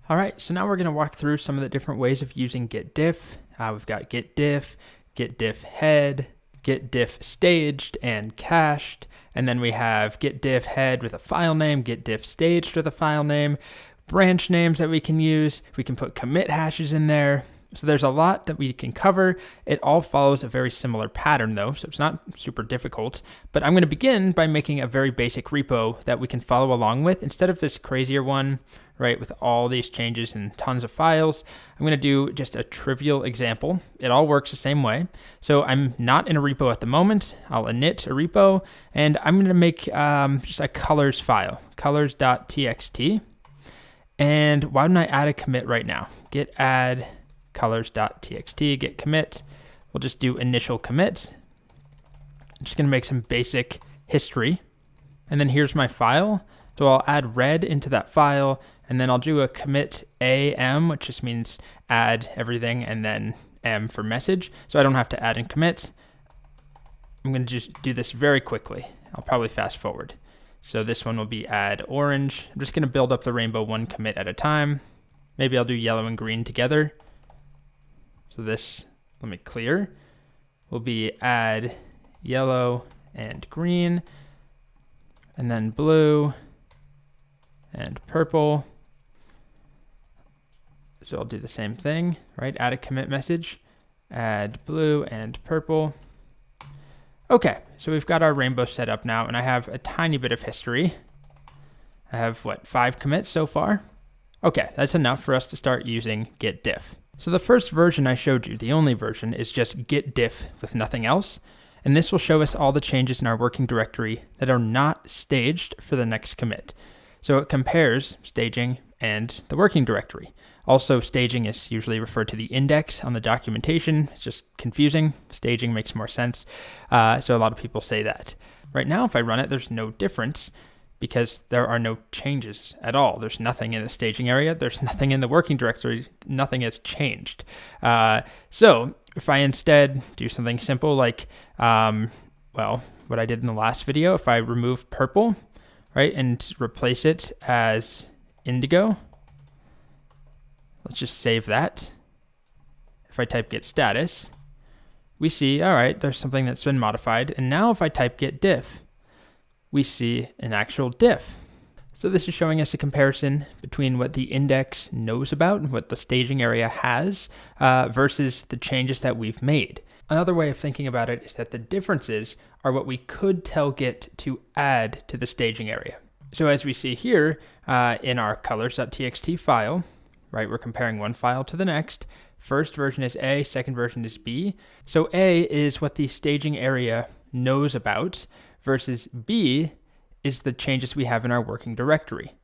All right, so now we're going to walk through some of the different ways of using git diff. We've got git diff head, git diff staged and cached, and then we have git diff head with a file name, git diff staged with a file name, branch names that we can use. We can put commit hashes in there. So there's a lot that we can cover. It all follows a very similar pattern though, so it's not super difficult. But I'm going to begin by making a very basic repo that we can follow along with instead of this crazier one, right, with all these changes and tons of files. I'm going to do just a trivial example. It all works the same way. So I'm not in a repo at the moment. I'll init a repo, and I'm going to make just a colors file, colors.txt. And why don't I add a commit right now? Git add colors.txt, git commit. We'll just do initial commit. I'm just going to make some basic history. And then here's my file. So I'll add red into that file, and then I'll do a commit am, which just means add everything, and then m for message. So I don't have to add and commit. I'm going to just do this very quickly. I'll probably fast forward. So this one will be add orange. I'm just going to build up the rainbow one commit at a time. Maybe I'll do yellow and green together. So this, let me clear, will be add yellow and green, and then blue and purple. So I'll do the same thing, right? Add a commit message, add blue and purple. Okay, so we've got our rainbow set up now, and I have a tiny bit of history. I have, 5 commits so far? Okay, that's enough for us to start using git diff. So the first version I showed you, the only version, is just git diff with nothing else. And this will show us all the changes in our working directory that are not staged for the next commit. So it compares staging and the working directory. Also, staging is usually referred to the index on the documentation. It's just confusing. Staging makes more sense. So a lot of people say that. Right now, if I run it, there's no difference because there are no changes at all. There's nothing in the staging area. There's nothing in the working directory. Nothing has changed. So if I instead do something simple like, what I did in the last video, if I remove purple, right, and replace it as indigo, let's just save that. If I type git status, we see, all right, there's something that's been modified. And now if I type git diff, we see an actual diff. So this is showing us a comparison between what the index knows about and what the staging area has versus the changes that we've made. Another way of thinking about it is that the differences are what we could tell Git to add to the staging area. So as we see here in our colors.txt file, right, we're comparing one file to the next. First version is A, second version is B. So A is what the staging area knows about, versus B is the changes we have in our working directory.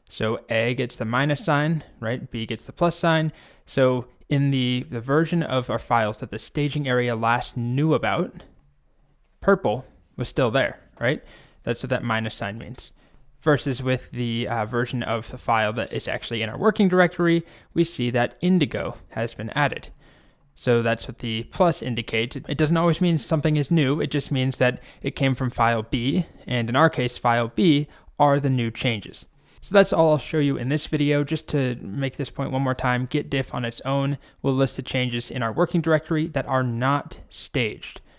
So A gets the minus sign, right? B gets the plus sign. So in the version of our files that the staging area last knew about, purple was still there, right? That's what that minus sign means. Versus with the version of the file that is actually in our working directory, we see that indigo has been added. So that's what the plus indicates. It doesn't always mean something is new. It just means that it came from file B, and in our case, file B are the new changes. So that's all I'll show you in this video. Just to make this point one more time, git diff on its own will list the changes in our working directory that are not staged.